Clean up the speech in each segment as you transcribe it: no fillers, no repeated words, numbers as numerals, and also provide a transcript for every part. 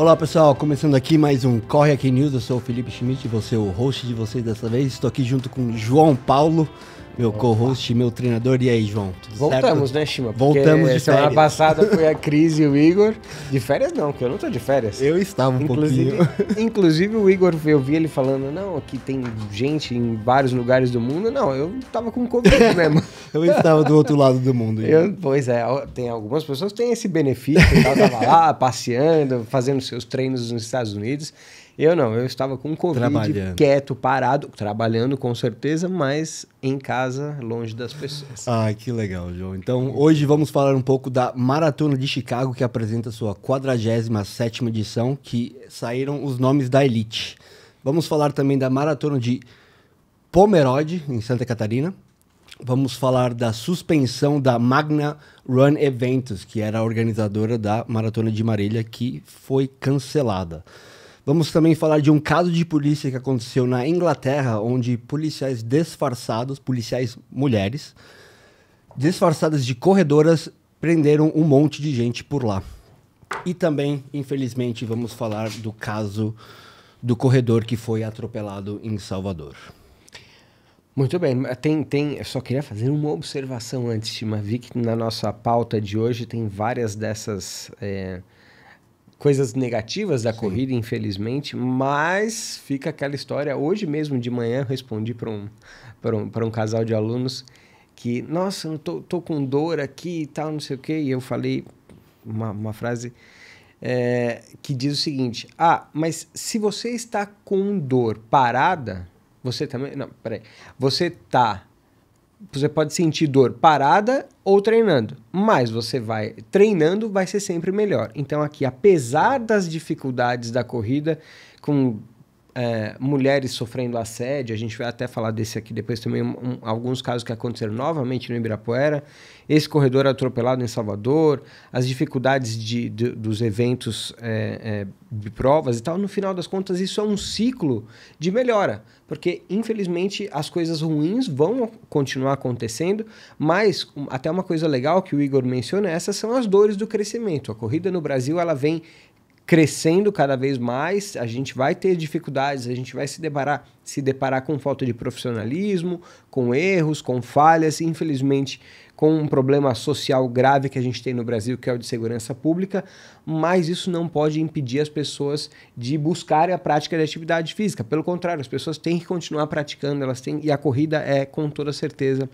Olá pessoal, começando aqui mais um Corre Aqui News, eu sou o Felipe Schmidt, vou ser o host de vocês dessa vez. Estou aqui junto com João Paulo, meu co-host, meu treinador. E aí, João? Tudo Voltamos, certo? né, Shima? Voltamos de semana férias. passada foi a Cris e o Igor. De férias não, porque eu não tô de férias. Eu estava um pouquinho. Inclusive o Igor, eu vi ele falando, não, aqui tem gente em vários lugares do mundo. Não, eu tava com Covid mesmo. Eu estava do outro lado do mundo. Pois é, tem algumas pessoas que têm esse benefício. Eu tava lá passeando, fazendo seus treinos nos Estados Unidos. Eu não, eu estava com Covid, quieto, parado, trabalhando com certeza, mas em casa, longe das pessoas. Ai, que legal, João. Então, hoje vamos falar um pouco da Maratona de Chicago, que apresenta sua 47ª edição, que saíram os nomes da elite. Vamos falar também da Maratona de Pomerode, em Santa Catarina. Vamos falar da suspensão da Magna Run Eventos, que era a organizadora da Maratona de Marília, que foi cancelada. Vamos também falar de um caso de polícia que aconteceu na Inglaterra, onde policiais disfarçados, policiais mulheres, disfarçadas de corredoras, prenderam um monte de gente por lá. E também, infelizmente, vamos falar do caso do corredor que foi atropelado em Salvador. Muito bem, eu só queria fazer uma observação antes, Shima. Vi que na nossa pauta de hoje tem várias dessas coisas negativas da corrida, infelizmente, mas fica aquela história. Hoje mesmo de manhã eu respondi para um casal de alunos que, nossa, eu tô com dor aqui e tal, não sei o quê, e eu falei uma frase que diz o seguinte: mas se você está com dor parada, você também... Não, peraí. Você pode sentir dor parada ou treinando, mas você vai treinando, vai ser sempre melhor. Então aqui, apesar das dificuldades da corrida, com mulheres sofrendo assédio, a gente vai até falar desse aqui depois também, alguns casos que aconteceram novamente no Ibirapuera, esse corredor atropelado em Salvador, as dificuldades dos eventos de provas e tal, no final das contas isso é um ciclo de melhora, porque infelizmente as coisas ruins vão continuar acontecendo, mas até uma coisa legal que o Igor menciona, essas são as dores do crescimento. A corrida no Brasil, ela vem crescendo cada vez mais, a gente vai ter dificuldades, a gente vai se deparar com falta de profissionalismo, com erros, com falhas, infelizmente com um problema social grave que a gente tem no Brasil, que é o de segurança pública, mas isso não pode impedir as pessoas de buscarem a prática de atividade física. Pelo contrário, as pessoas têm que continuar praticando, e a corrida é, com toda certeza,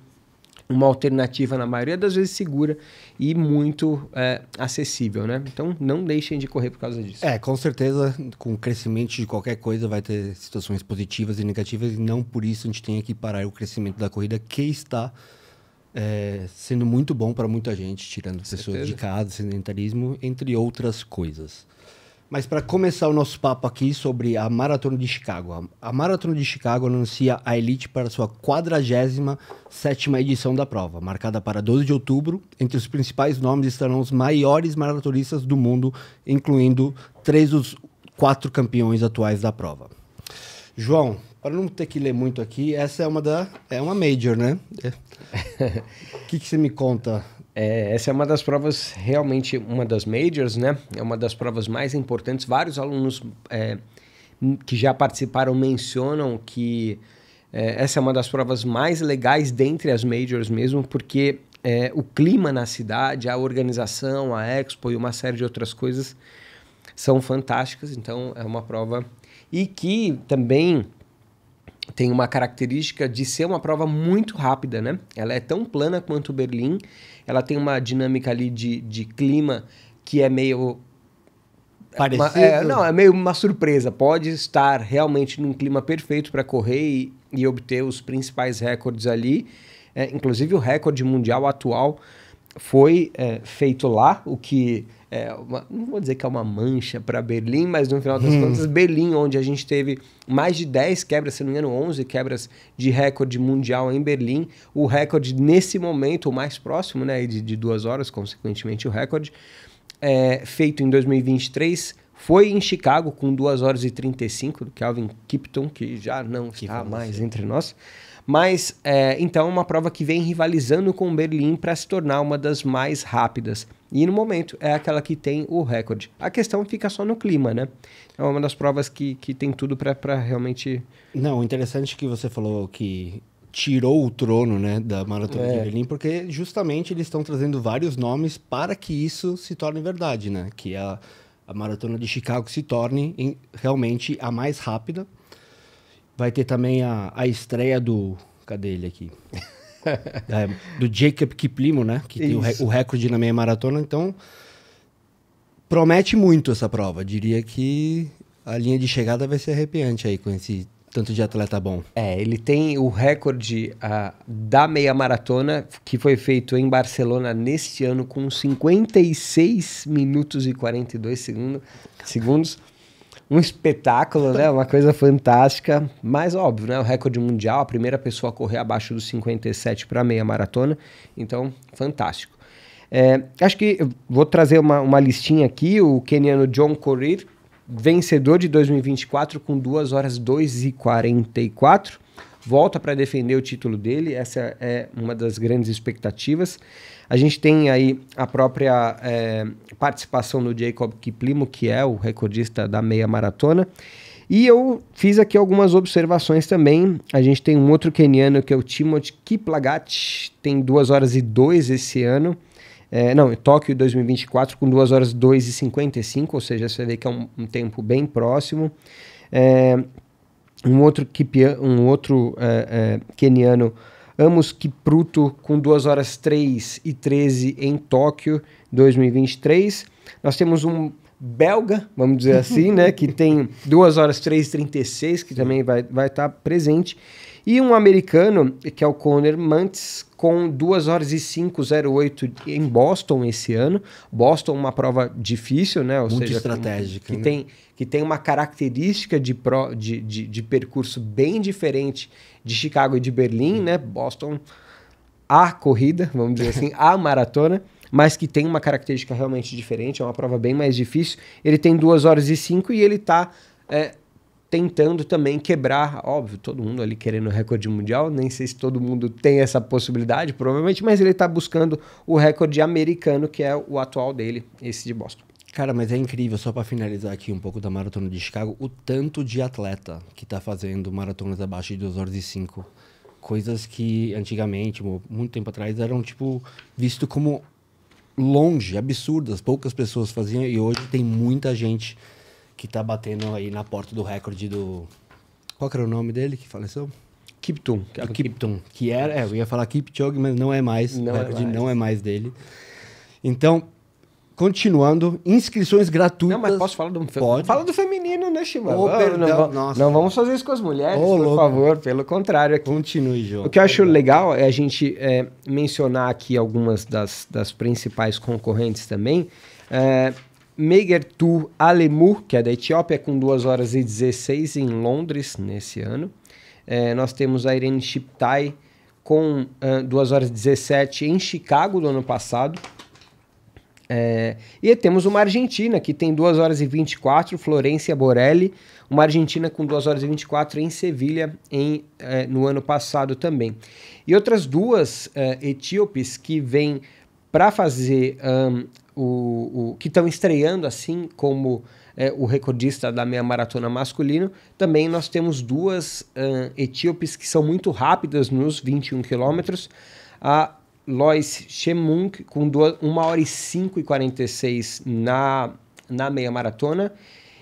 uma alternativa, na maioria das vezes, segura e muito acessível, né? Então, não deixem de correr por causa disso. Com certeza, com o crescimento de qualquer coisa, vai ter situações positivas e negativas, e não por isso a gente tem que parar o crescimento da corrida, que está sendo muito bom para muita gente, tirando pessoas de casa, sedentarismo, entre outras coisas. Mas para começar o nosso papo aqui sobre a Maratona de Chicago. A Maratona de Chicago anuncia a elite para sua 47ª edição da prova, marcada para 12 de outubro. Entre os principais nomes estarão os maiores maratonistas do mundo, incluindo 3 dos 4 campeões atuais da prova. João, para não ter que ler muito aqui, essa é uma major, né? O que você me conta? Essa é uma das provas, realmente uma das majors, né? É uma das provas mais importantes. Vários alunos que já participaram mencionam que essa é uma das provas mais legais dentre as majors mesmo, porque o clima na cidade, a organização, a expo e uma série de outras coisas são fantásticas. Então é uma prova e que também tem uma característica de ser uma prova muito rápida, né? Ela é tão plana quanto o Berlim, ela tem uma dinâmica ali de clima que é meio... Parecido? É meio uma surpresa. Pode estar realmente num clima perfeito para correr e obter os principais recordes ali. Inclusive o recorde mundial atual foi feito lá, o que... não vou dizer que é uma mancha para Berlim, mas no final das contas, Berlim, onde a gente teve mais de 10 quebras, se não me engano, 11 quebras de recorde mundial em Berlim. O recorde, nesse momento, o mais próximo, né, de 2 horas, consequentemente o recorde, feito em 2023, foi em Chicago, com 2 horas e 35, do Kelvin Kipton, que já não está mais entre nós. Mas, então, é uma prova que vem rivalizando com Berlim para se tornar uma das mais rápidas. E, no momento, é aquela que tem o recorde. A questão fica só no clima, né? É uma das provas que tem tudo para realmente... Não, interessante que você falou que tirou o trono, né, da Maratona de Berlim, porque justamente eles estão trazendo vários nomes para que isso se torne verdade, né? Que a Maratona de Chicago se torne realmente a mais rápida. Vai ter também a estreia do... Cadê ele aqui? Do Jacob Kiplimo, né? Que tem o recorde na meia maratona. Então, promete muito essa prova. Diria que a linha de chegada vai ser arrepiante aí com esse tanto de atleta bom. Ele tem o recorde da meia maratona, que foi feito em Barcelona neste ano com 56 minutos e 42 segundos. Um espetáculo, né? Uma coisa fantástica, mas óbvio, né? O recorde mundial, a primeira pessoa a correr abaixo dos 57 para meia maratona, então fantástico. Acho que eu vou trazer uma listinha aqui, o queniano John Korir, vencedor de 2024 com 2 horas 2h44, volta para defender o título dele, essa é uma das grandes expectativas. A gente tem aí a própria participação do Jacob Kiplimo, que é o recordista da meia maratona. E eu fiz aqui algumas observações também. A gente tem um outro queniano que é o Timothy Kiplagat, tem 2 horas e 2 esse ano. Em Tóquio 2024 com 2 horas 2h55, ou seja, você vê que é um tempo bem próximo. Um outro queniano, Amos Kipruto, com 2 horas 3h13 em Tóquio 2023. Nós temos um belga, vamos dizer assim, né, que tem 2 horas 3h36, que também vai estar presente. E um americano, que é o Conor Mantz, com 2 horas e 5h08 em Boston esse ano. Boston, uma prova difícil, né? Ou muito seja, estratégica. Que tem uma característica de percurso bem diferente de Chicago e de Berlim, né? Boston, a corrida, vamos dizer assim, a maratona, mas que tem uma característica realmente diferente, é uma prova bem mais difícil. Ele tem 2 horas e 5 e ele está tentando também quebrar, óbvio, todo mundo ali querendo o recorde mundial, nem sei se todo mundo tem essa possibilidade, provavelmente, mas ele está buscando o recorde americano, que é o atual dele, esse de Boston. Cara, mas é incrível, só para finalizar aqui um pouco da Maratona de Chicago, o tanto de atleta que está fazendo maratonas abaixo de 2 horas e 5. Coisas que antigamente, muito tempo atrás, eram tipo visto como longe, absurdas. Poucas pessoas faziam e hoje tem muita gente que tá batendo aí na porta do recorde do... Qual que era o nome dele que faleceu? Kiptum. Kiptum, que era... eu ia falar Kipchoge, mas não é mais. Não o recorde é mais. não é mais dele. Então, continuando, inscrições gratuitas... Não, mas posso falar do feminino? Pode. Fala do feminino, né, Chico? Não vamos fazer isso com as mulheres, por favor. Pelo contrário. Aqui. Continue, João. O que eu acho legal é a gente mencionar aqui algumas das principais concorrentes também. Megertu Alemu, que é da Etiópia, com 2 horas e 16 em Londres nesse ano. Nós temos a Irene Chiptai com 2 horas e 17 em Chicago do ano passado. E temos uma argentina que tem 2 horas e 24, Florência Borelli, uma argentina com 2 horas e 24 em Sevilha no ano passado também. E outras duas etíopes que vêm para fazer que estão estreando assim como o recordista da meia maratona masculino. Também nós temos duas etíopes que são muito rápidas nos 21 quilômetros. A Lois Chemung com 1 hora e 5h46 na meia maratona,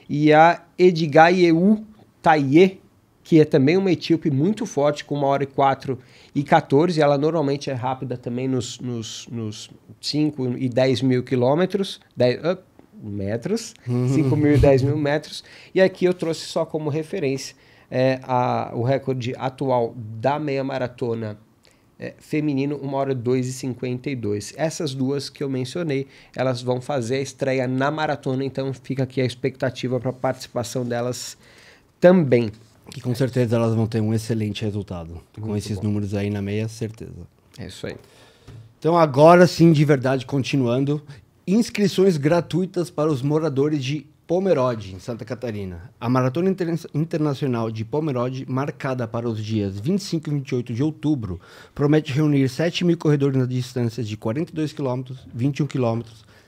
e a Edgayehu Taye, que é também uma etíope muito forte, com 1 hora e 4h14, ela normalmente é rápida também nos 5 e 10 mil quilômetros, metros, 5 mil e 10 mil metros, e aqui eu trouxe só como referência o recorde atual da meia maratona feminino, 1 hora 2h52. Essas duas que eu mencionei, elas vão fazer a estreia na maratona, então fica aqui a expectativa para a participação delas também. E com certeza elas vão ter um excelente resultado. Com esses números aí na meia, certeza. É isso aí. Então agora sim, de verdade, continuando. Inscrições gratuitas para os moradores de Pomerode, em Santa Catarina. A Maratona Internacional de Pomerode, marcada para os dias 25 e 28 de outubro, promete reunir 7.000 corredores nas distâncias de 42 km, 21 km,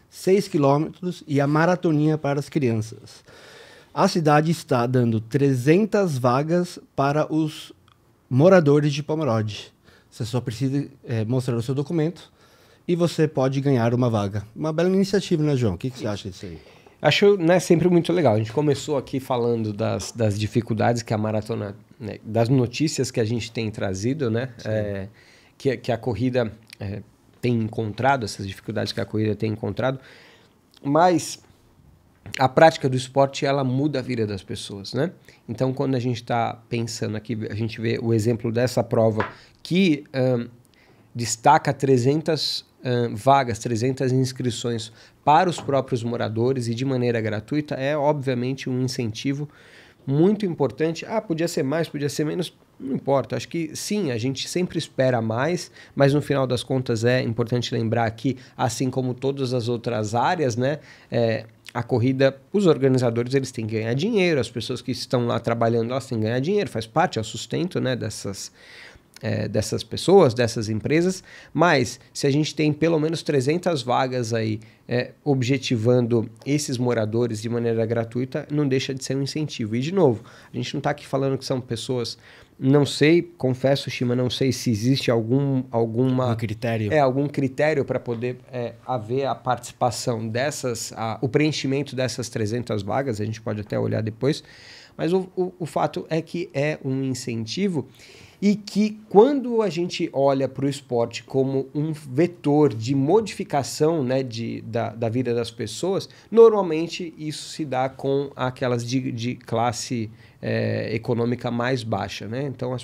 6 km e a maratoninha para as crianças. A cidade está dando 300 vagas para os moradores de Pomerode. Você só precisa mostrar o seu documento e você pode ganhar uma vaga. Uma bela iniciativa, né, João? O que você acha disso aí? Acho, né, sempre muito legal. A gente começou aqui falando das dificuldades que a maratona, né, das notícias que a gente tem trazido, né, que a corrida tem encontrado, essas dificuldades que a corrida tem encontrado, mas a prática do esporte, ela muda a vida das pessoas, né? Então, quando a gente está pensando aqui, a gente vê o exemplo dessa prova que destaca 300 vagas, 300 inscrições para os próprios moradores e de maneira gratuita, é obviamente um incentivo muito importante. Podia ser mais, podia ser menos, não importa. Acho que sim, a gente sempre espera mais, mas no final das contas é importante lembrar que, assim como todas as outras áreas, né, a corrida, os organizadores, eles têm que ganhar dinheiro, as pessoas que estão lá trabalhando, elas têm que ganhar dinheiro, faz parte, é o sustento, né, dessas pessoas, dessas empresas, mas se a gente tem pelo menos 300 vagas aí objetivando esses moradores de maneira gratuita, não deixa de ser um incentivo. E de novo, a gente não está aqui falando que são pessoas, não sei, confesso, Shima, não sei se existe algum critério. Algum critério para poder haver a participação o preenchimento dessas 300 vagas, a gente pode até olhar depois, mas o fato é que é um incentivo. E que quando a gente olha para o esporte como um vetor de modificação, né, da vida das pessoas, normalmente isso se dá com aquelas de classe econômica mais baixa, né? Então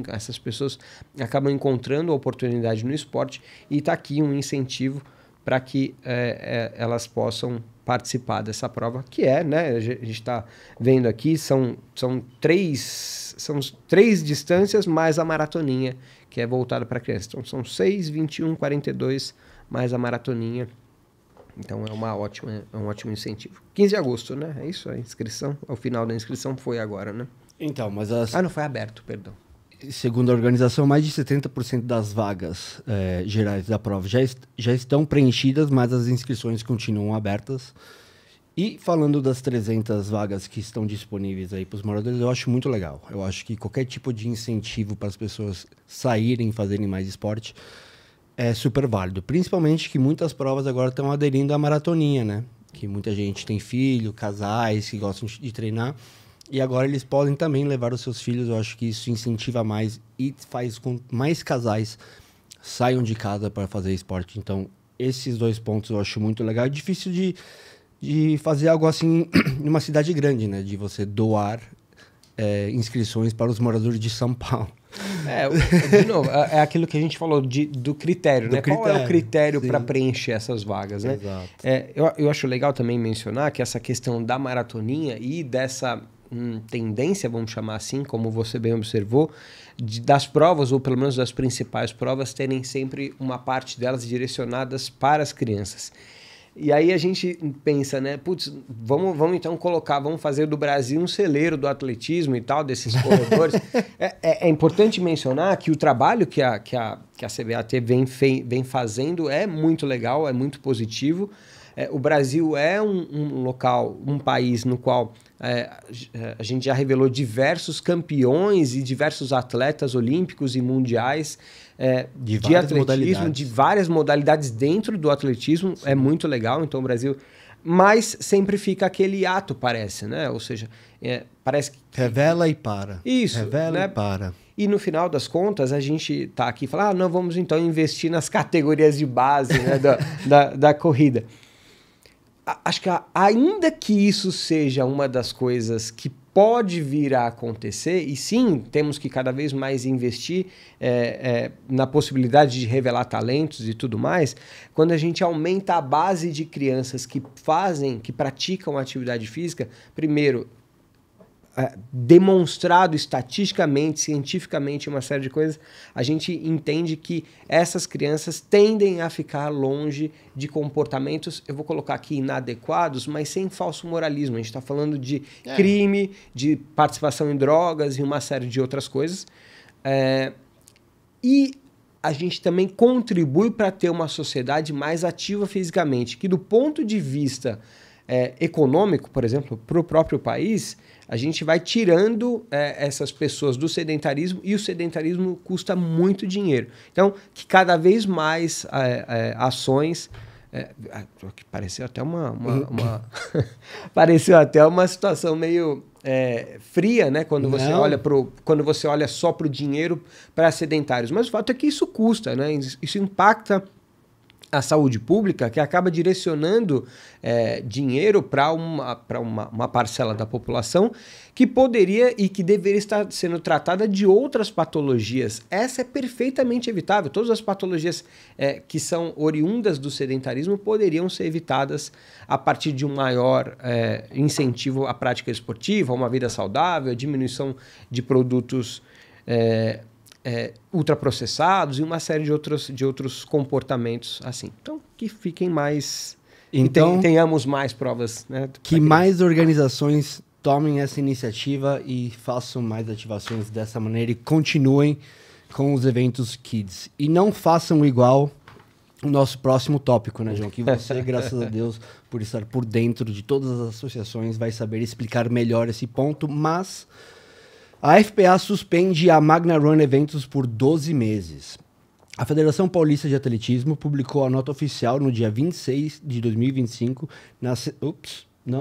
essas pessoas acabam encontrando a oportunidade no esporte e está aqui um incentivo para que elas possam participar dessa prova, que né, a gente está vendo aqui, são três distâncias mais a maratoninha, que é voltada para crianças. Então são 6, 21, 42 mais a maratoninha. Então é um ótimo incentivo. 15 de agosto, né? É isso, a inscrição. O final da inscrição foi agora, né? Então, mas não foi aberto, perdão. Segundo a organização, mais de 70% das vagas gerais da prova já estão preenchidas, mas as inscrições continuam abertas. E falando das 300 vagas que estão disponíveis aí para os moradores, eu acho muito legal. Eu acho que qualquer tipo de incentivo para as pessoas saírem e fazerem mais esporte é super válido. Principalmente que muitas provas agora estão aderindo à maratoninha, né? Que muita gente tem filho, casais que gostam de treinar. E agora eles podem também levar os seus filhos. Eu acho que isso incentiva mais e faz com que mais casais saiam de casa para fazer esporte. Então, esses dois pontos eu acho muito legal. É difícil de fazer algo assim em uma cidade grande, né? De você doar inscrições para os moradores de São Paulo. De novo, é aquilo que a gente falou do critério, né? Qual é o critério para preencher essas vagas, né? Exato. Eu acho legal também mencionar que essa questão da maratoninha e dessa tendência, vamos chamar assim, como você bem observou, das provas, ou pelo menos das principais provas, terem sempre uma parte delas direcionadas para as crianças. E aí a gente pensa, né? Putz, vamos então vamos fazer do Brasil um celeiro do atletismo e tal, desses corredores. É importante mencionar que o trabalho que a CBAT vem fazendo é muito legal, é muito positivo. O Brasil é um país no qual a gente já revelou diversos campeões e diversos atletas olímpicos e mundiais de atletismo, de várias modalidades dentro do atletismo. Sim. É muito legal, então o Brasil... Mas sempre fica aquele ato, parece, né? Ou seja, parece que... Revela e para. Isso. Revela né? e para. E no final das contas, a gente tá aqui e fala, não, vamos então investir nas categorias de base, né, da corrida. Acho que ainda que isso seja uma das coisas que pode vir a acontecer, e sim, temos que cada vez mais investir na possibilidade de revelar talentos e tudo mais, quando a gente aumenta a base de crianças que praticam atividade física, primeiro, demonstrado estatisticamente, cientificamente, uma série de coisas, a gente entende que essas crianças tendem a ficar longe de comportamentos, eu vou colocar aqui inadequados, mas sem falso moralismo. A gente está falando de crime, de participação em drogas e uma série de outras coisas. E a gente também contribui para ter uma sociedade mais ativa fisicamente, que do ponto de vista econômico, por exemplo, para o próprio país, a gente vai tirando essas pessoas do sedentarismo, e o sedentarismo custa muito dinheiro. Então, que cada vez mais ações... pareceu até pareceu até uma situação meio fria, né? Quando você olha só para o dinheiro para sedentários. Mas o fato é que isso custa, né? Isso impacta a saúde pública, que acaba direcionando dinheiro para uma parcela da população que poderia e que deveria estar sendo tratada de outras patologias. Essa é perfeitamente evitável. Todas as patologias que são oriundas do sedentarismo poderiam ser evitadas a partir de um maior incentivo à prática esportiva, a uma vida saudável, a diminuição de produtos ultraprocessados e uma série de outros comportamentos assim. Então, que fiquem mais... Então, tenhamos mais provas. Né, que mais organizações tomem essa iniciativa e façam mais ativações dessa maneira e continuem com os eventos Kids. E não façam igual o nosso próximo tópico, né, João? Que você, graças a Deus, por estar por dentro de todas as associações, vai saber explicar melhor esse ponto, mas... A FPA suspende a Magna Run Eventos por 12 meses. A Federação Paulista de Atletismo publicou a nota oficial no dia 26 de 2025,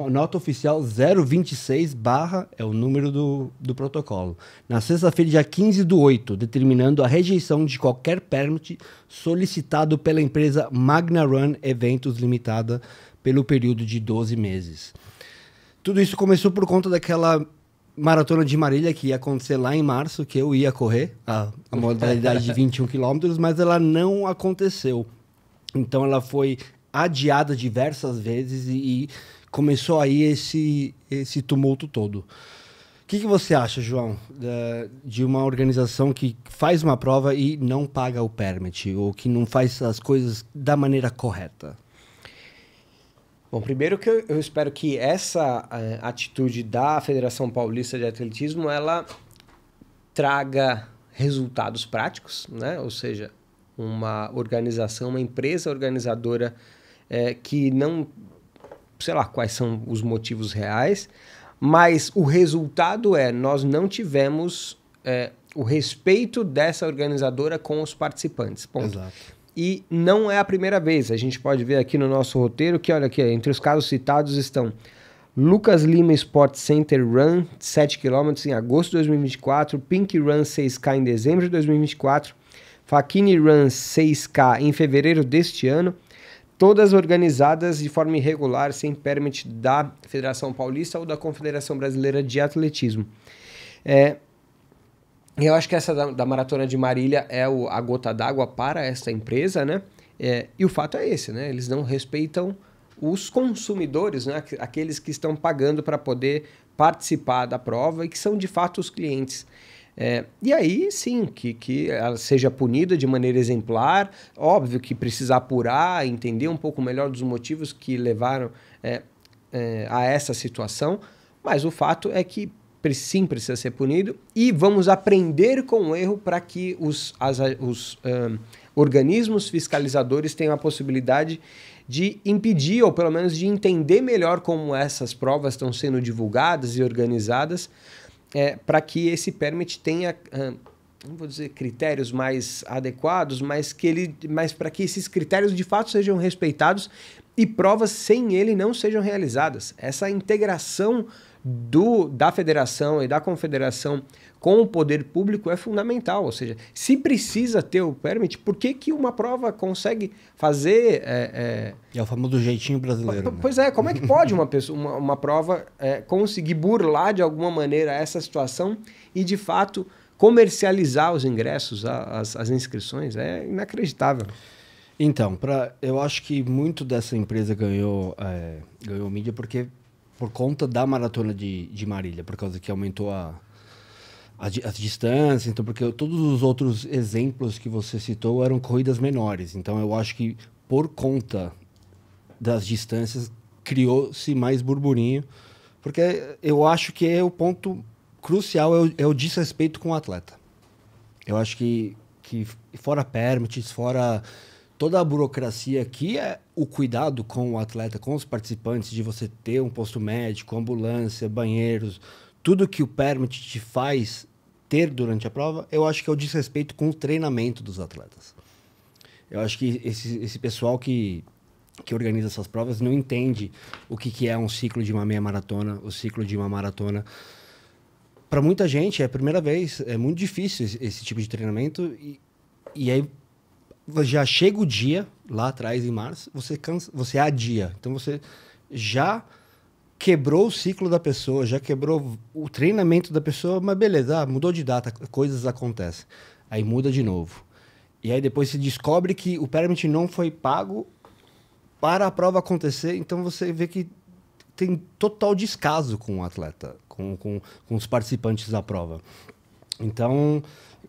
nota oficial 026 / é o número do protocolo, na sexta-feira, dia 15/8, determinando a rejeição de qualquer permit solicitado pela empresa Magna Run Eventos Limitada pelo período de 12 meses. Tudo isso começou por conta daquela Maratona de Marília, que ia acontecer lá em março, que eu ia correr, a modalidade de 21 quilômetros, mas ela não aconteceu. Então ela foi adiada diversas vezes e começou aí esse tumulto todo. O que você acha, João, de uma organização que faz uma prova e não paga o permit, ou que não faz as coisas da maneira correta? Bom, primeiro que eu espero que essa atitude da Federação Paulista de Atletismo, ela traga resultados práticos, né? Ou seja, uma organização, uma empresa organizadora que não, sei lá quais são os motivos reais, mas o resultado nós não tivemos o respeito dessa organizadora com os participantes. Ponto. Exato. E não é a primeira vez. A gente pode ver aqui no nosso roteiro que, olha aqui, entre os casos citados estão Lucas Lima Sport Center Run, 7 km em agosto de 2024, Pink Run 6K em dezembro de 2024, Fachini Run 6K em fevereiro deste ano, todas organizadas de forma irregular, sem permit da Federação Paulista ou da Confederação Brasileira de Atletismo. Eu acho que essa da Maratona de Marília é a gota d'água para esta empresa, né? E o fato é esse, né? Eles não respeitam os consumidores, né? Aqueles que estão pagando para poder participar da prova e que são de fato os clientes. E aí, sim, que ela seja punida de maneira exemplar. Óbvio que precisa apurar, entender um pouco melhor dos motivos que levaram a essa situação, mas o fato é que sim, precisa ser punido, e vamos aprender com o erro para que os organismos fiscalizadores tenham a possibilidade de impedir, ou pelo menos de entender melhor como essas provas estão sendo divulgadas e organizadas, para que esse permit tenha, não vou dizer critérios mais adequados, mas para que esses critérios de fato sejam respeitados e provas sem ele não sejam realizadas. Essa integração da federação e da confederação com o poder público é fundamental, ou seja, se precisa ter o permit, por que uma prova consegue fazer... É o famoso jeitinho brasileiro. Pois é, como é que pode uma prova conseguir burlar de alguma maneira essa situação e de fato comercializar os ingressos, as inscrições? É inacreditável. Então, eu acho que muito dessa empresa ganhou mídia porque por conta da maratona de Marília, por causa que aumentou as distâncias, então, porque todos os outros exemplos que você citou eram corridas menores. Então, eu acho que por conta das distâncias, criou-se mais burburinho, porque eu acho que o ponto crucial é o desrespeito com o atleta. Eu acho que fora permits, fora toda a burocracia que é o cuidado com o atleta, com os participantes, de você ter um posto médico, ambulância, banheiros, tudo que o permit te faz ter durante a prova, eu acho que é o desrespeito com o treinamento dos atletas. Eu acho que esse pessoal que organiza essas provas não entende o que é um ciclo de uma meia maratona, o ciclo de uma maratona. Para muita gente é a primeira vez, é muito difícil esse tipo de treinamento e aí já chega o dia, lá atrás em março, você adia. Então você já quebrou o ciclo da pessoa, já quebrou o treinamento da pessoa, mas beleza, mudou de data, coisas acontecem. Aí muda de novo. E aí depois se descobre que o permit não foi pago para a prova acontecer, então você vê que tem total descaso com o atleta, com os participantes da prova. Então,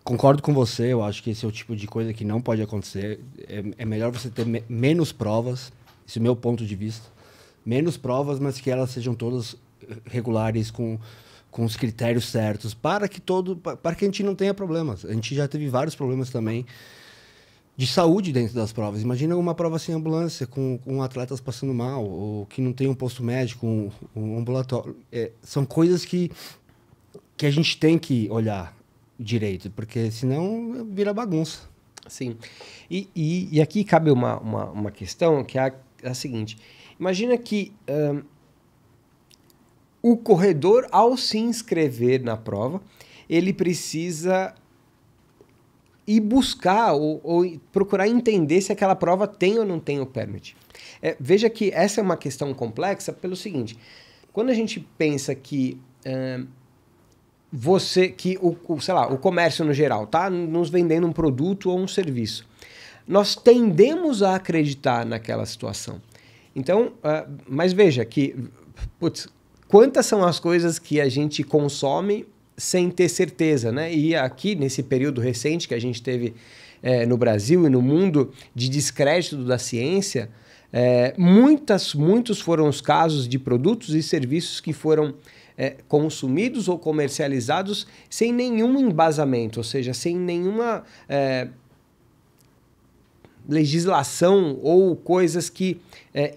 concordo com você, eu acho que esse é o tipo de coisa que não pode acontecer. É melhor você ter menos provas, esse é o meu ponto de vista. Menos provas, mas que elas sejam todas regulares, com os critérios certos, para que a gente não tenha problemas. A gente já teve vários problemas também de saúde dentro das provas. Imagina uma prova sem ambulância, com atletas passando mal, ou que não tem um posto médico, um ambulatório. São coisas que a gente tem que olhar direito, porque senão vira bagunça. Sim. E aqui cabe uma questão que é a seguinte. Imagina que o corredor, ao se inscrever na prova, ele precisa ir buscar ou procurar entender se aquela prova tem ou não tem o permit. Veja que essa é uma questão complexa pelo seguinte, quando a gente pensa que o comércio no geral está nos vendendo um produto ou um serviço, nós tendemos a acreditar naquela situação. Então, mas veja que, quantas são as coisas que a gente consome sem ter certeza, né? E aqui, nesse período recente que a gente teve no Brasil e no mundo de descrédito da ciência, muitos foram os casos de produtos e serviços que foram consumidos ou comercializados sem nenhum embasamento, ou seja, sem nenhuma legislação ou coisas que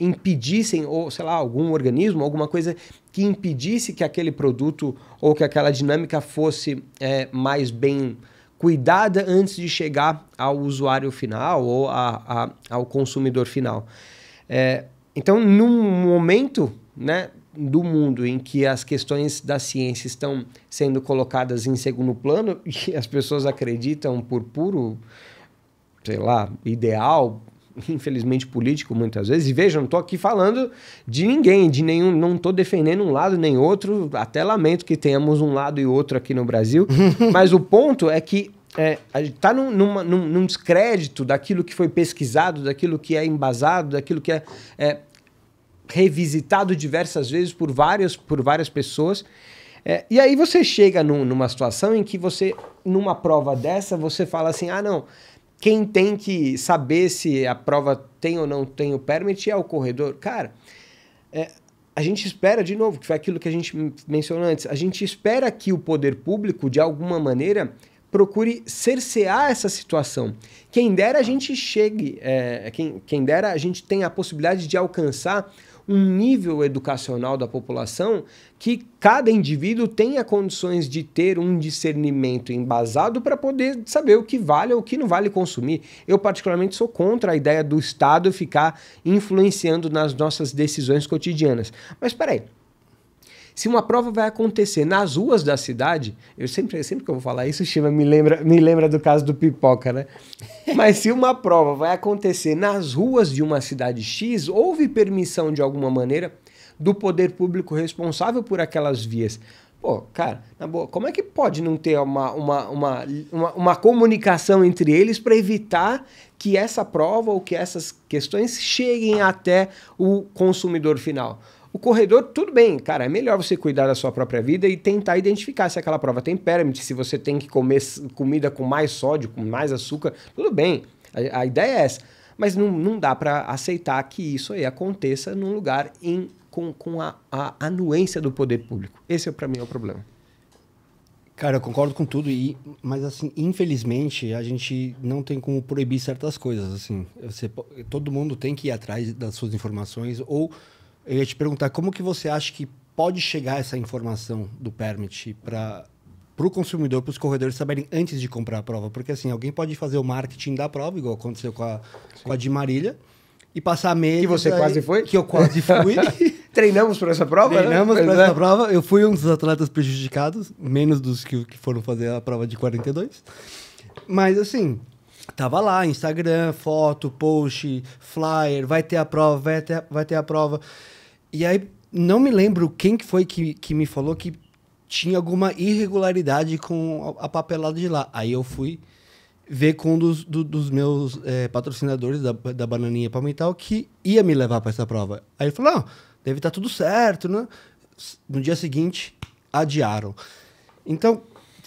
impedissem, ou sei lá, algum organismo, alguma coisa que impedisse que aquele produto ou que aquela dinâmica fosse mais bem cuidada antes de chegar ao usuário final ou ao consumidor final. Então, num momento, né, do mundo em que as questões da ciência estão sendo colocadas em segundo plano e as pessoas acreditam por puro, sei lá, ideal, infelizmente político muitas vezes, e veja, não estou aqui falando de ninguém, de nenhum, não estou defendendo um lado nem outro, até lamento que tenhamos um lado e outro aqui no Brasil, mas o ponto é que a gente está num descrédito daquilo que foi pesquisado, daquilo que é embasado, daquilo que é revisitado diversas vezes por várias pessoas. E aí você chega numa situação em que você, numa prova dessa, você fala assim, não, quem tem que saber se a prova tem ou não tem o permit é o corredor. Cara, a gente espera, de novo, que foi aquilo que a gente mencionou antes, a gente espera que o poder público, de alguma maneira, procure cercear essa situação. Quem dera a gente chegue, quem dera a gente tenha a possibilidade de alcançar um nível educacional da população que cada indivíduo tenha condições de ter um discernimento embasado para poder saber o que vale ou o que não vale consumir. Eu particularmente sou contra a ideia do Estado ficar influenciando nas nossas decisões cotidianas. Mas espera aí. Se uma prova vai acontecer nas ruas da cidade, sempre que eu vou falar isso, Shiva me lembra do caso do Pipoca, né? Mas se uma prova vai acontecer nas ruas de uma cidade X, houve permissão de alguma maneira do poder público responsável por aquelas vias. Pô, cara, na boa, como é que pode não ter uma comunicação entre eles para evitar que essa prova ou que essas questões cheguem até o consumidor final? O corredor, tudo bem, cara, é melhor você cuidar da sua própria vida e tentar identificar se aquela prova tem permit, se você tem que comer comida com mais sódio, com mais açúcar, tudo bem. A ideia é essa. Mas não dá para aceitar que isso aí aconteça num lugar com a anuência do poder público. Esse, para mim, é o problema. Cara, eu concordo com tudo, mas assim, infelizmente, a gente não tem como proibir certas coisas, assim. Todo mundo tem que ir atrás das suas informações, ou eu ia te perguntar, como que você acha que pode chegar essa informação do permit para o consumidor, para os corredores saberem antes de comprar a prova? Porque assim, alguém pode fazer o marketing da prova, igual aconteceu com a de Marília, e passar meses... Que você quase foi? Que eu quase fui. Treinamos para essa prova? Treinamos para essa prova. Eu fui um dos atletas prejudicados, menos dos que foram fazer a prova de 42. Mas, assim, tava lá, Instagram, foto, post, flyer, vai ter a prova, vai ter a prova. E aí, não me lembro quem que foi que me falou que tinha alguma irregularidade com a papelada de lá. Aí eu fui ver com um dos meus patrocinadores da Bananinha Palmital que ia me levar para essa prova. Aí ele falou, não, deve estar tudo certo, né? No dia seguinte, adiaram. Então,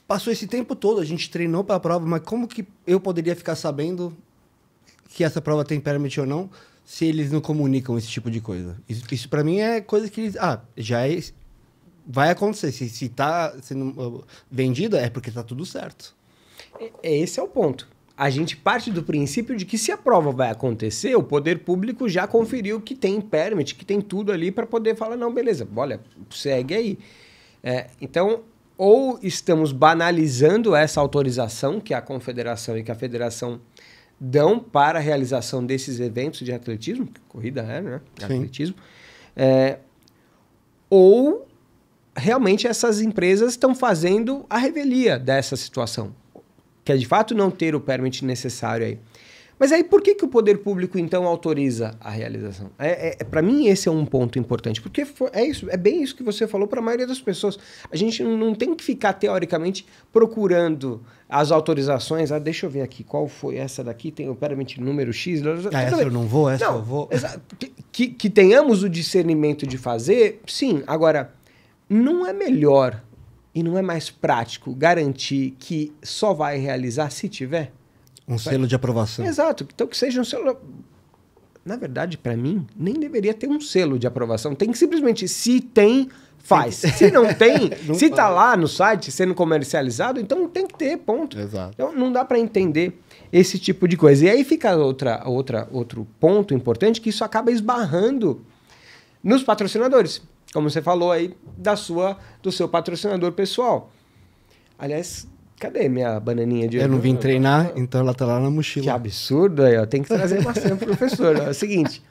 passou esse tempo todo, a gente treinou para a prova, mas como que eu poderia ficar sabendo que essa prova tem permit ou não, se eles não comunicam esse tipo de coisa? Isso para mim é coisa que eles... vai acontecer. Se tá sendo vendida, é porque tá tudo certo. Esse é o ponto. A gente parte do princípio de que se a prova vai acontecer, o poder público já conferiu que tem permit, que tem tudo ali para poder falar, não, beleza, olha, segue aí. Então, ou estamos banalizando essa autorização que a confederação e que a federação dão para a realização desses eventos de atletismo, que corrida né? Atletismo. Ou realmente essas empresas estão fazendo a revelia dessa situação, que é de fato não ter o permit necessário aí. Mas aí por que o poder público então autoriza a realização? Para mim esse é um ponto importante, porque é bem isso que você falou para a maioria das pessoas. A gente não tem que ficar teoricamente procurando as autorizações. Deixa eu ver aqui, qual foi essa daqui? Tem o permit número X? Essa eu não vou, essa eu vou. Que tenhamos o discernimento de fazer, sim. Agora, não é melhor e não é mais prático garantir que só vai realizar se tiver? Um selo de aprovação. Exato. Então que seja um selo... Na verdade, para mim, nem deveria ter um selo de aprovação. Tem que simplesmente, se tem, faz. Se não tem, se está lá no site sendo comercializado, então tem que ter, ponto. Exato. Então não dá para entender esse tipo de coisa. E aí fica outro ponto importante, que isso acaba esbarrando nos patrocinadores. Como você falou aí do seu patrocinador pessoal. Aliás, cadê minha bananinha de... Eu não vim treinar, então ela tá lá na mochila. Que absurdo aí, ó. Tem que trazer maçã pro professor. É o seguinte,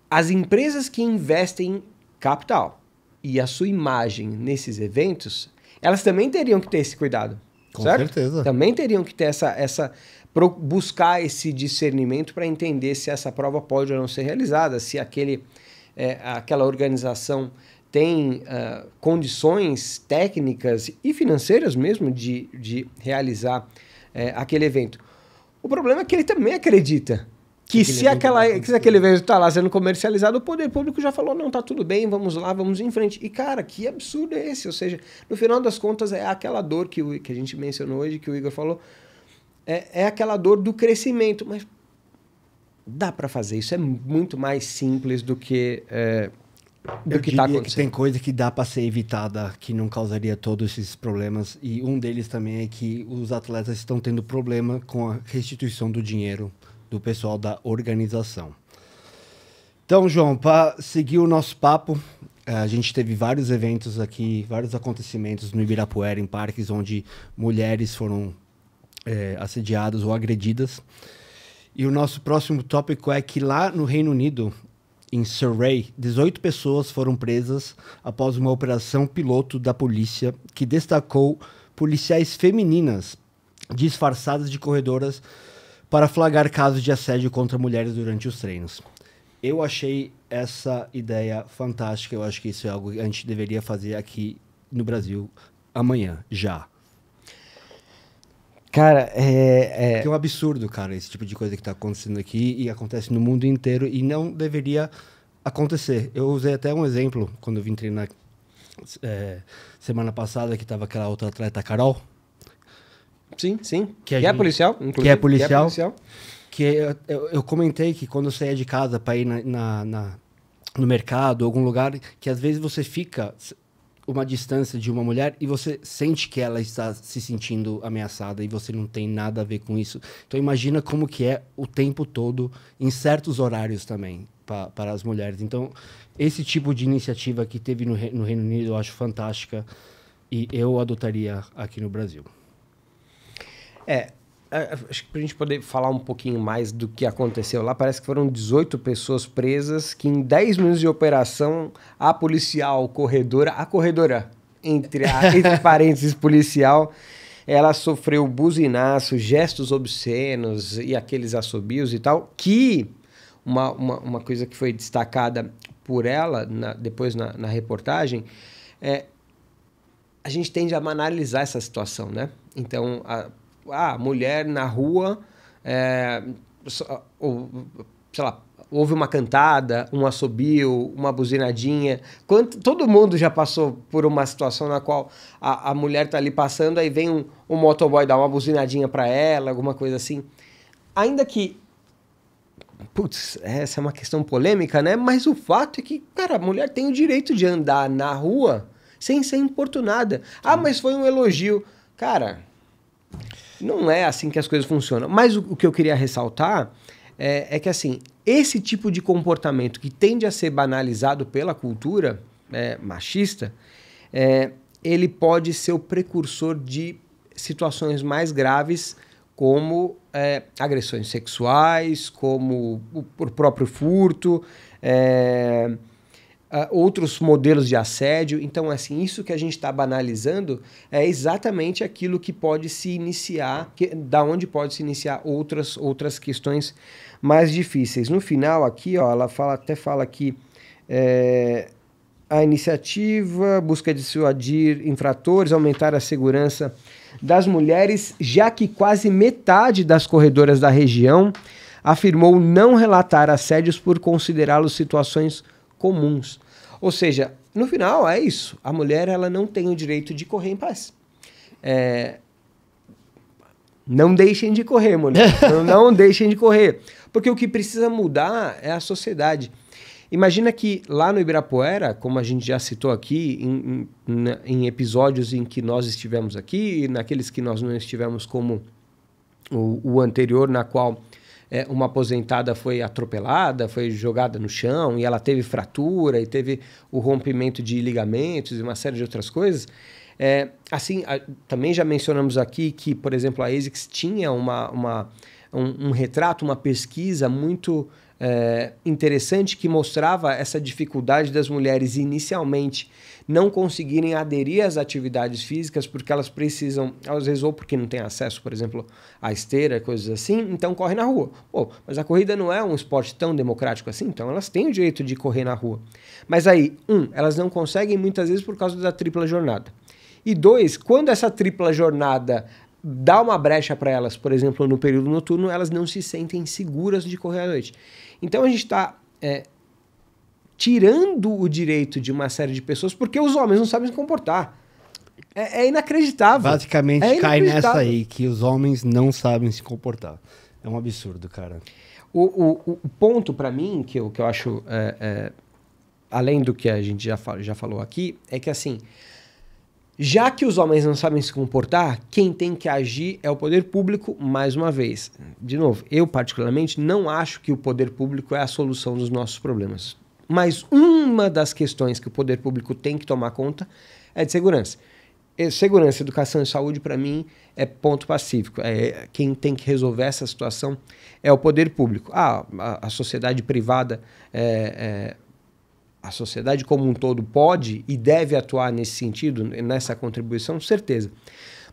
as empresas que investem capital e a sua imagem nesses eventos, elas também teriam que ter esse cuidado. Com certo? certeza. Também teriam que ter buscar esse discernimento para entender se essa prova pode ou não ser realizada, se aquela organização tem condições técnicas e financeiras mesmo de realizar aquele evento. O problema é que ele também acredita que se aquele evento está lá sendo comercializado, o poder público já falou, não, tá tudo bem, vamos lá, vamos em frente. E, cara, que absurdo é esse? Ou seja, no final das contas, é aquela dor que a gente mencionou hoje, que o Igor falou, é aquela dor do crescimento, mas dá para fazer. Isso é muito mais simples do que está acontecendo. Que tem coisa que dá para ser evitada, que não causaria todos esses problemas. E um deles também é que os atletas estão tendo problema com a restituição do dinheiro do pessoal da organização. Então, João, para seguir o nosso papo, a gente teve vários eventos aqui, vários acontecimentos no Ibirapuera, em parques onde mulheres foram assediadas ou agredidas. E o nosso próximo tópico é que lá no Reino Unido, em Surrey, 18 pessoas foram presas após uma operação piloto da polícia que destacou policiais femininas disfarçadas de corredoras para flagrar casos de assédio contra mulheres durante os treinos. Eu achei essa ideia fantástica. Eu acho que isso é algo que a gente deveria fazer aqui no Brasil amanhã, já. Cara, Que é um absurdo, cara, esse tipo de coisa que tá acontecendo aqui e acontece no mundo inteiro e não deveria acontecer. Eu usei até um exemplo quando eu vim treinar semana passada, que tava aquela outra atleta, Carol. Sim, sim. Que a é gente- policial, que inclusive. é policial. policial. Que eu comentei que quando eu saía de casa para ir no mercado, algum lugar, que às vezes você fica uma distância de uma mulher e você sente que ela está se sentindo ameaçada e você não tem nada a ver com isso. Então imagina como que é o tempo todo, em certos horários também, para as mulheres. Então esse tipo de iniciativa que teve no Reino Unido eu acho fantástica e eu adotaria aqui no Brasil. Acho que pra gente poder falar um pouquinho mais do que aconteceu lá, parece que foram 18 pessoas presas, que em 10 minutos de operação, a policial, a corredora, entre parênteses, policial, ela sofreu buzinaço, gestos obscenos e aqueles assobios e tal, que uma coisa que foi destacada por ela, depois na reportagem, a gente tende a banalizar essa situação, né? Então, a mulher na rua, sei lá, houve uma cantada, um assobio, uma buzinadinha. Todo mundo já passou por uma situação na qual a mulher tá ali passando, aí vem um motoboy dar uma buzinadinha para ela, alguma coisa assim. Ainda que, putz, essa é uma questão polêmica, né? Mas o fato é que, cara, a mulher tem o direito de andar na rua sem ser importunada. Ah, mas foi um elogio. Cara, não é assim que as coisas funcionam. Mas o que eu queria ressaltar é que, assim, esse tipo de comportamento que tende a ser banalizado pela cultura machista, ele pode ser o precursor de situações mais graves, como agressões sexuais, como o próprio furto, outros modelos de assédio. Então, assim, isso que a gente está banalizando é exatamente aquilo que pode se iniciar, da onde pode se iniciar outras questões mais difíceis. No final, aqui, ó, ela até fala que a iniciativa busca dissuadir infratores, aumentar a segurança das mulheres, já que quase metade das corredoras da região afirmou não relatar assédios por considerá-los situações comuns. Ou seja, no final é isso. A mulher, ela não tem o direito de correr em paz. Não deixem de correr, mulher. Não deixem de correr. Porque o que precisa mudar é a sociedade. Imagina que lá no Ibirapuera, como a gente já citou aqui, em episódios em que nós estivemos aqui, e naqueles que nós não estivemos, como o anterior, na qual uma aposentada foi atropelada, foi jogada no chão e ela teve fratura e teve o rompimento de ligamentos e uma série de outras coisas. Também já mencionamos aqui que, por exemplo, a ASICS tinha um retrato, uma pesquisa muito interessante que mostrava essa dificuldade das mulheres inicialmente não conseguirem aderir às atividades físicas porque elas precisam, às vezes, ou porque não tem acesso, por exemplo, à esteira, coisas assim, então corre na rua. Pô, mas a corrida não é um esporte tão democrático assim, então elas têm o direito de correr na rua. Mas aí, elas não conseguem muitas vezes por causa da tripla jornada. E 2, quando essa tripla jornada dá uma brecha para elas, por exemplo, no período noturno, elas não se sentem seguras de correr à noite. Então a gente está tirando o direito de uma série de pessoas porque os homens não sabem se comportar. É inacreditável. Basicamente cai nessa aí, que os homens não sabem se comportar. É um absurdo, cara. O ponto para mim, que eu acho, além do que a gente já falou aqui, é que assim, já que os homens não sabem se comportar, quem tem que agir é o poder público, mais uma vez. De novo, eu particularmente não acho que o poder público é a solução dos nossos problemas. Mas uma das questões que o poder público tem que tomar conta é de segurança. Segurança, educação e saúde, para mim, é ponto pacífico. Quem tem que resolver essa situação é o poder público. A sociedade privada, a sociedade como um todo pode e deve atuar nesse sentido, nessa contribuição, certeza.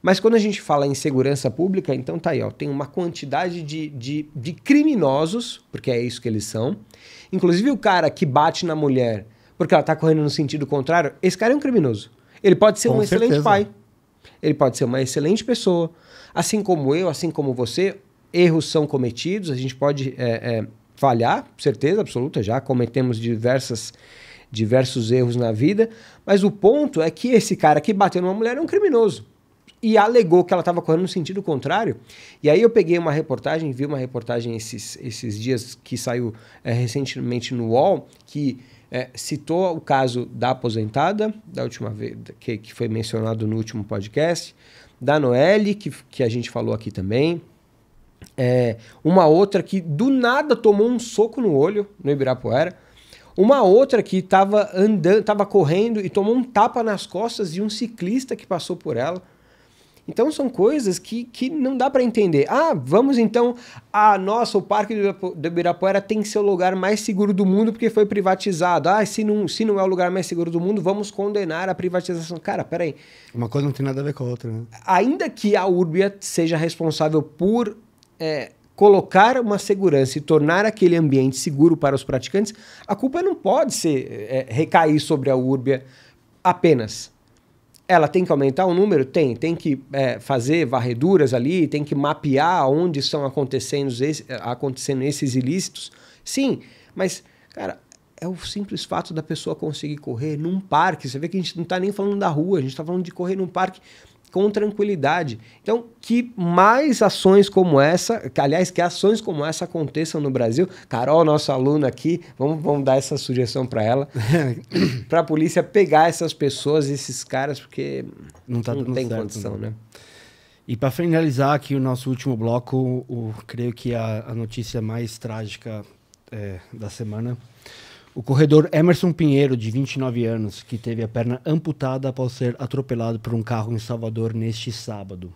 Mas quando a gente fala em segurança pública, então tá aí, ó, tem uma quantidade de criminosos, porque é isso que eles são. Inclusive o cara que bate na mulher porque ela tá correndo no sentido contrário, esse cara é um criminoso. Ele pode ser um excelente pai. Ele pode ser uma excelente pessoa. Assim como eu, assim como você, erros são cometidos, a gente pode falhar, certeza absoluta, já cometemos diversos erros na vida, mas o ponto é que esse cara que bateu numa mulher é um criminoso. E alegou que ela estava correndo no sentido contrário. E aí eu peguei uma reportagem, vi uma reportagem esses dias que saiu recentemente no UOL, que citou o caso da aposentada, da última vez, que foi mencionado no último podcast, da Noelle, que a gente falou aqui também. Uma outra que do nada tomou um soco no olho, no Ibirapuera. Uma outra que estava correndo e tomou um tapa nas costas de um ciclista que passou por ela. Então são coisas que não dá para entender. Vamos então... Nossa, o Parque do Ibirapuera tem que ser o lugar mais seguro do mundo porque foi privatizado. Se não é o lugar mais seguro do mundo, vamos condenar a privatização. Cara, peraí. Uma coisa não tem nada a ver com a outra, né? Ainda que a Urbia seja responsável por colocar uma segurança e tornar aquele ambiente seguro para os praticantes, a culpa não pode recair sobre a Urbia apenas. Ela tem que aumentar o número? Tem que fazer varreduras ali, tem que mapear onde estão acontecendo esses ilícitos. Sim, mas, cara, é o simples fato da pessoa conseguir correr num parque. Você vê que a gente não está nem falando da rua, a gente está falando de correr num parque com tranquilidade. Então, que mais ações como essa, que ações como essa aconteçam no Brasil. Carol, nossa aluna aqui, vamos dar essa sugestão para ela, para a polícia pegar essas pessoas, esses caras, porque não tem certo, condição, né? E para finalizar aqui o nosso último bloco, creio que a notícia mais trágica da semana. O corredor Emerson Pinheiro, de 29 anos, que teve a perna amputada após ser atropelado por um carro em Salvador neste sábado.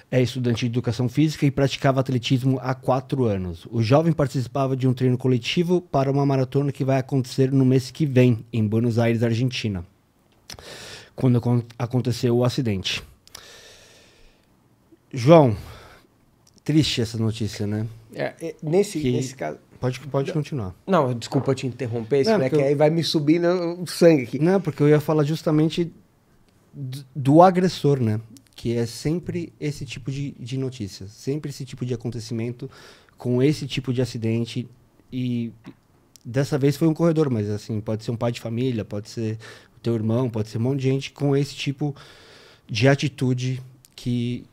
É estudante de educação física e praticava atletismo há 4 anos. O jovem participava de um treino coletivo para uma maratona que vai acontecer no mês que vem, em Buenos Aires, Argentina, quando aconteceu o acidente. João, triste essa notícia, né? Nesse caso... Pode continuar. Não, desculpa te interromper, que aí vai me subir o sangue aqui. Não, porque eu ia falar justamente do agressor, né? Que é sempre esse tipo de notícia, sempre esse tipo de acontecimento com esse tipo de acidente. E dessa vez foi um corredor, mas assim, pode ser um pai de família, pode ser o teu irmão, pode ser um monte de gente com esse tipo de atitude que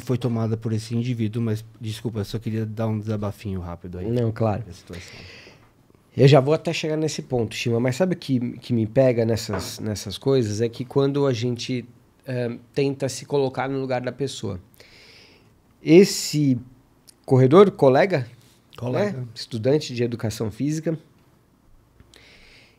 foi tomada por esse indivíduo, mas desculpa, eu só queria dar um desabafinho rápido aí. Não, claro. Eu já vou até chegar nesse ponto, Shima, mas sabe o que me pega nessas coisas? É que quando a gente tenta se colocar no lugar da pessoa. Esse corredor, colega. Né? Estudante de educação física,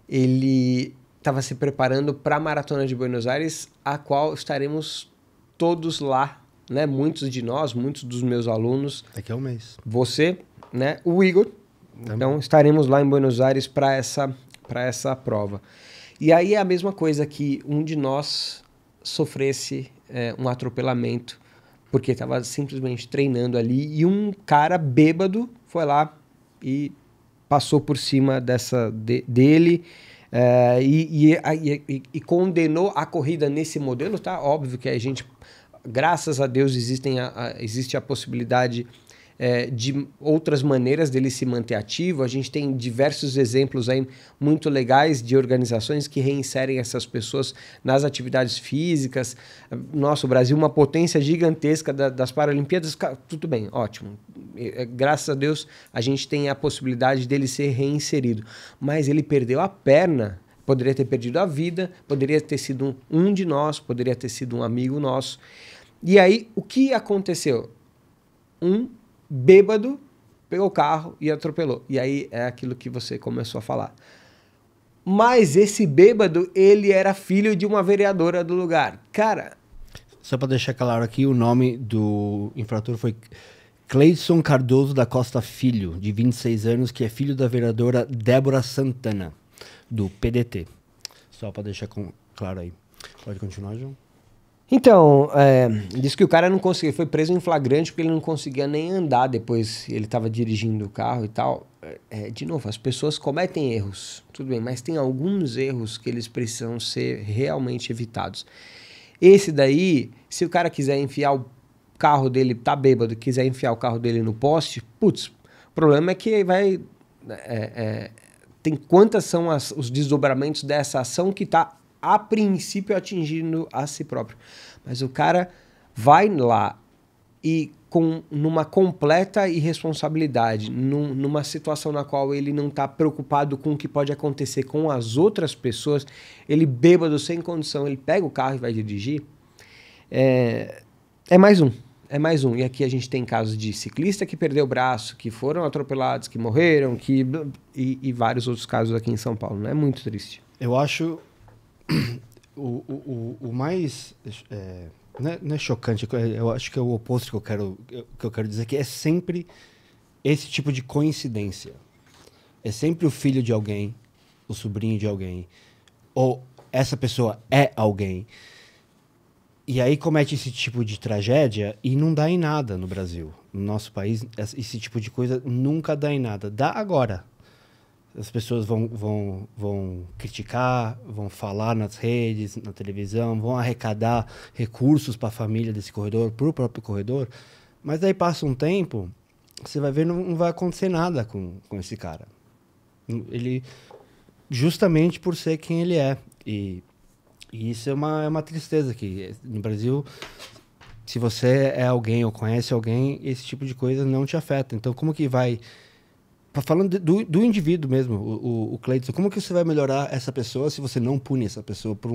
ele estava se preparando para a Maratona de Buenos Aires, a qual estaremos todos lá. Né? Muitos de nós, muitos dos meus alunos. Daqui a um mês. Você, né? O Igor. Então, estaremos lá em Buenos Aires para essa prova. E aí é a mesma coisa que um de nós sofresse um atropelamento, porque estava simplesmente treinando ali e um cara bêbado foi lá e passou por cima dele e condenou a corrida nesse modelo. Tá óbvio que a gente... Graças a Deus existe a possibilidade de outras maneiras dele se manter ativo. A gente tem diversos exemplos aí muito legais de organizações que reinserem essas pessoas nas atividades físicas. Nossa, o Brasil, uma potência gigantesca das Paralimpíadas. Tudo bem, ótimo. Graças a Deus a gente tem a possibilidade dele ser reinserido. Mas ele perdeu a perna, poderia ter perdido a vida, poderia ter sido um de nós, poderia ter sido um amigo nosso. E aí, o que aconteceu? Um bêbado pegou o carro e atropelou. E aí é aquilo que você começou a falar. Mas esse bêbado, ele era filho de uma vereadora do lugar. Cara... Só para deixar claro aqui, o nome do infrator foi Cleidson Cardoso da Costa Filho, de 26 anos, que é filho da vereadora Débora Santana, do PDT. Só para deixar claro aí. Pode continuar, João? Então, disse que o cara não conseguia, foi preso em flagrante porque ele não conseguia nem andar depois, ele estava dirigindo o carro e tal. De novo, as pessoas cometem erros, tudo bem, mas tem alguns erros que eles precisam ser realmente evitados. Esse daí, se o cara quiser enfiar o carro dele tá bêbado e quiser enfiar o carro dele no poste, putz, o problema é que vai... tem quantas são os desdobramentos dessa ação que está, a princípio, atingindo a si próprio. Mas o cara vai lá e numa completa irresponsabilidade, numa situação na qual ele não está preocupado com o que pode acontecer com as outras pessoas, ele bêbado, sem condição, ele pega o carro e vai dirigir, é mais um. É mais um. E aqui a gente tem casos de ciclista que perdeu o braço, que foram atropelados, que morreram, e vários outros casos aqui em São Paulo. Não é muito triste. Eu acho o mais... não é chocante, eu acho que é o oposto que eu quero dizer, que é sempre esse tipo de coincidência. É sempre o filho de alguém, o sobrinho de alguém, ou essa pessoa é alguém. E aí comete esse tipo de tragédia e não dá em nada no Brasil. No nosso país, esse tipo de coisa nunca dá em nada. Dá agora. As pessoas vão criticar, vão falar nas redes, na televisão, vão arrecadar recursos para a família desse corredor, para o próprio corredor. Mas aí passa um tempo, você vai ver, não vai acontecer nada com esse cara. Ele, justamente por ser quem ele é. E isso é uma tristeza aqui. No Brasil, se você é alguém ou conhece alguém, esse tipo de coisa não te afeta. Então, como que vai... Falando do indivíduo mesmo, o Cleiton, como que você vai melhorar essa pessoa se você não pune essa pessoa por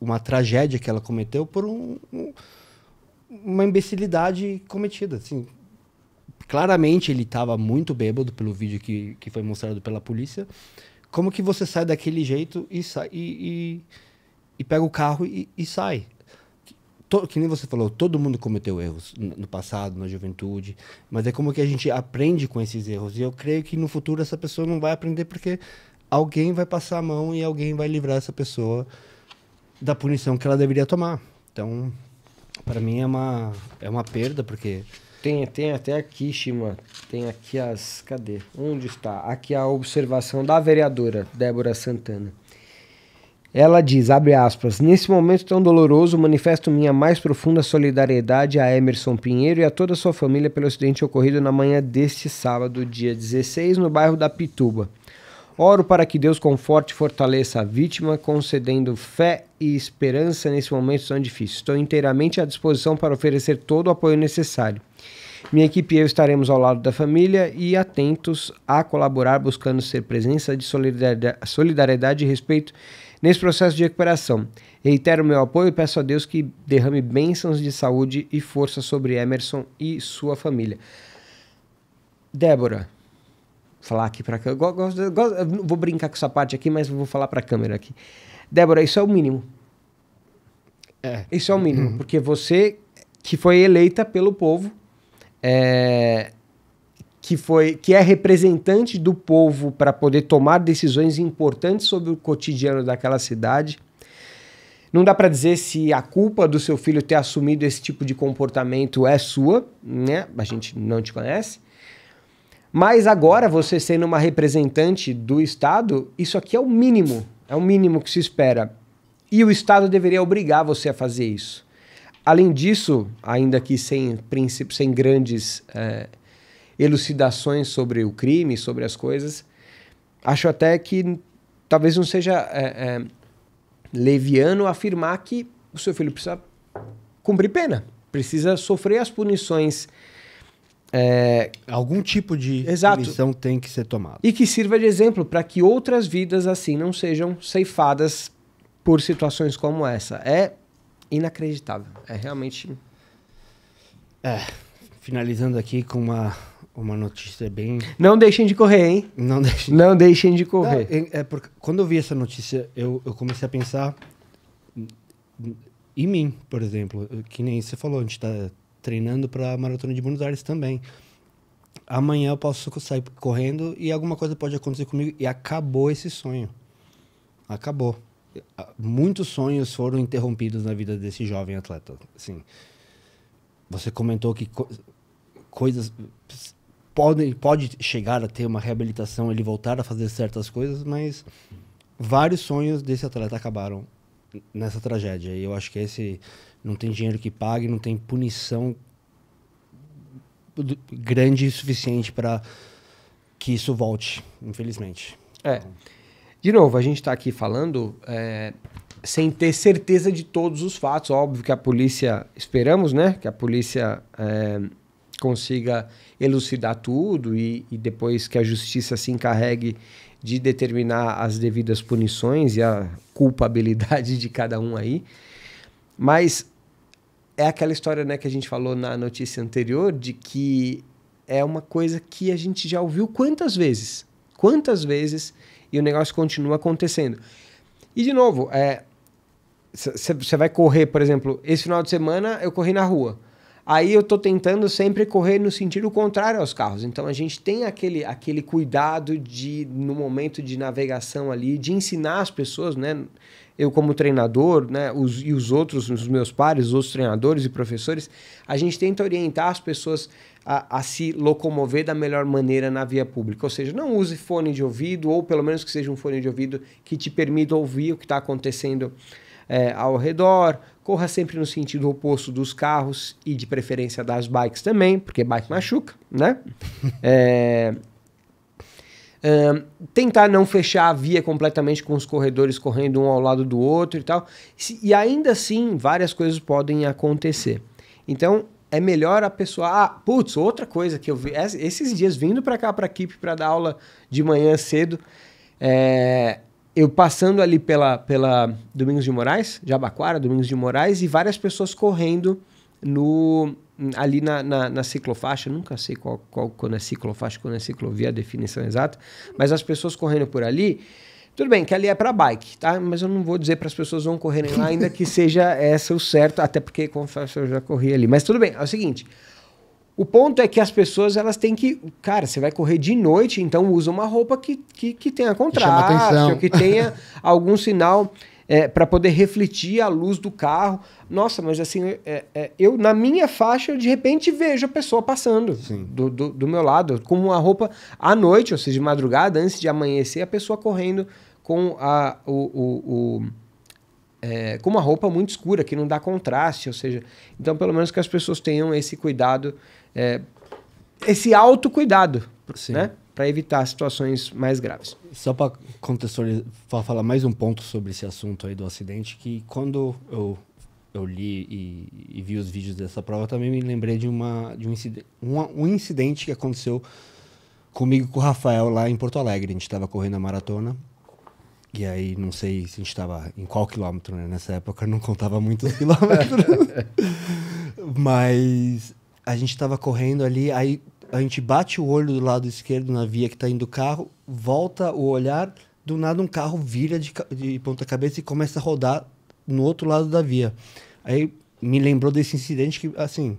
uma tragédia que ela cometeu, por uma imbecilidade cometida? Assim, claramente ele estava muito bêbado pelo vídeo que foi mostrado pela polícia. Como que você sai daquele jeito e pega o carro e sai? Que nem você falou, todo mundo cometeu erros no passado, na juventude, mas é como que a gente aprende com esses erros. E eu creio que no futuro essa pessoa não vai aprender porque alguém vai passar a mão e alguém vai livrar essa pessoa da punição que ela deveria tomar. Então, para mim é uma perda, porque... Tem até aqui, Shima, tem aqui cadê? Onde está? Aqui a observação da vereadora Débora Santana. Ela diz, abre aspas, nesse momento tão doloroso, manifesto minha mais profunda solidariedade a Emerson Pinheiro e a toda a sua família pelo acidente ocorrido na manhã deste sábado, dia 16, no bairro da Pituba. Oro para que Deus conforte e fortaleça a vítima, concedendo fé e esperança nesse momento tão difícil. Estou inteiramente à disposição para oferecer todo o apoio necessário. Minha equipe e eu estaremos ao lado da família e atentos a colaborar, buscando ser presença de solidariedade e respeito nesse processo de recuperação. Reitero meu apoio e peço a Deus que derrame bênçãos de saúde e força sobre Emerson e sua família. Débora, falar aqui para cá. Vou brincar com essa parte aqui, mas vou falar para a câmera aqui. Débora, isso é o mínimo. Isso é o mínimo, porque você que foi eleita pelo povo, que é representante do povo para poder tomar decisões importantes sobre o cotidiano daquela cidade. Não dá para dizer se a culpa do seu filho ter assumido esse tipo de comportamento é sua, né? A gente não te conhece. Mas agora, você sendo uma representante do Estado, isso aqui é o mínimo que se espera. E o Estado deveria obrigar você a fazer isso. Além disso, ainda que sem grandes elucidações sobre o crime, sobre as coisas, acho até que talvez não seja leviano afirmar que o seu filho precisa cumprir pena, precisa sofrer as punições. Algum tipo de punição tem que ser tomada. E que sirva de exemplo para que outras vidas assim não sejam ceifadas por situações como essa. É inacreditável. É realmente... Finalizando aqui com uma notícia bem... Não deixem de correr, hein? Não deixem de correr. Porque quando eu vi essa notícia, eu comecei a pensar em mim, por exemplo. Que nem você falou, a gente está treinando para a Maratona de Buenos Aires também. Amanhã eu posso sair correndo e alguma coisa pode acontecer comigo e acabou esse sonho. Acabou. Muitos sonhos foram interrompidos na vida desse jovem atleta. Assim, você comentou que coisas pode chegar a ter uma reabilitação, ele voltar a fazer certas coisas, mas vários sonhos desse atleta acabaram nessa tragédia. E eu acho que esse não tem dinheiro que pague, não tem punição grande o suficiente para que isso volte, infelizmente. De novo, a gente está aqui falando sem ter certeza de todos os fatos. Óbvio que a polícia, esperamos, né? Que a polícia consiga elucidar tudo e depois que a justiça se encarregue de determinar as devidas punições e a culpabilidade de cada um aí. Mas é aquela história, né, que a gente falou na notícia anterior, de que é uma coisa que a gente já ouviu quantas vezes e o negócio continua acontecendo. E, de novo, você vai correr, por exemplo, esse final de semana eu corri na rua. Aí eu estou tentando sempre correr no sentido contrário aos carros. Então a gente tem aquele cuidado de, no momento de navegação ali, de ensinar as pessoas, né? Eu como treinador, né? Os outros, os meus pares, os outros treinadores e professores, a gente tenta orientar as pessoas a se locomover da melhor maneira na via pública. Ou seja, não use fone de ouvido, ou pelo menos que seja um fone de ouvido que te permita ouvir o que está acontecendo ao redor. Corra sempre no sentido oposto dos carros e de preferência das bikes também, porque bike machuca, né? Tentar não fechar a via completamente com os corredores correndo um ao lado do outro e tal. E ainda assim, várias coisas podem acontecer. Então, é melhor a pessoa... outra coisa que eu vi... Esses dias, vindo para cá, para a equipe, para dar aula de manhã cedo... eu passando ali pela Domingos de Moraes, Jabaquara, Domingos de Moraes, e várias pessoas correndo ali na ciclofaixa. Nunca sei quando é ciclofaixa, quando é ciclovia, a definição exata. Mas as pessoas correndo por ali... Tudo bem que ali é para bike, tá? Mas eu não vou dizer para as pessoas vão correrem lá, ainda que seja essa o certo, até porque, confesso, eu já corri ali. Mas tudo bem, é o seguinte... O ponto é que as pessoas, elas têm que... Cara, você vai correr de noite, então usa uma roupa que tenha contraste, que tenha algum sinal para poder refletir a luz do carro. Nossa, mas assim, eu na minha faixa, eu, de repente vejo a pessoa passando do meu lado, com uma roupa à noite, ou seja, de madrugada, antes de amanhecer, a pessoa correndo com com uma roupa muito escura, que não dá contraste, ou seja... Então, pelo menos que as pessoas tenham esse cuidado... esse autocuidado, né? Para evitar situações mais graves. Só para contextualizar, falar mais um ponto sobre esse assunto aí do acidente, que quando eu li e vi os vídeos dessa prova, também me lembrei de um incidente que aconteceu comigo e com o Rafael lá em Porto Alegre. A gente estava correndo a maratona, e aí não sei se a gente estava em qual quilômetro, né? Nessa época eu não contava muitos quilômetros, mas... A gente estava correndo ali, aí a gente bate o olho do lado esquerdo na via que está indo o carro, volta o olhar, do nada um carro vira de ponta cabeça e começa a rodar no outro lado da via. Aí me lembrou desse incidente que, assim,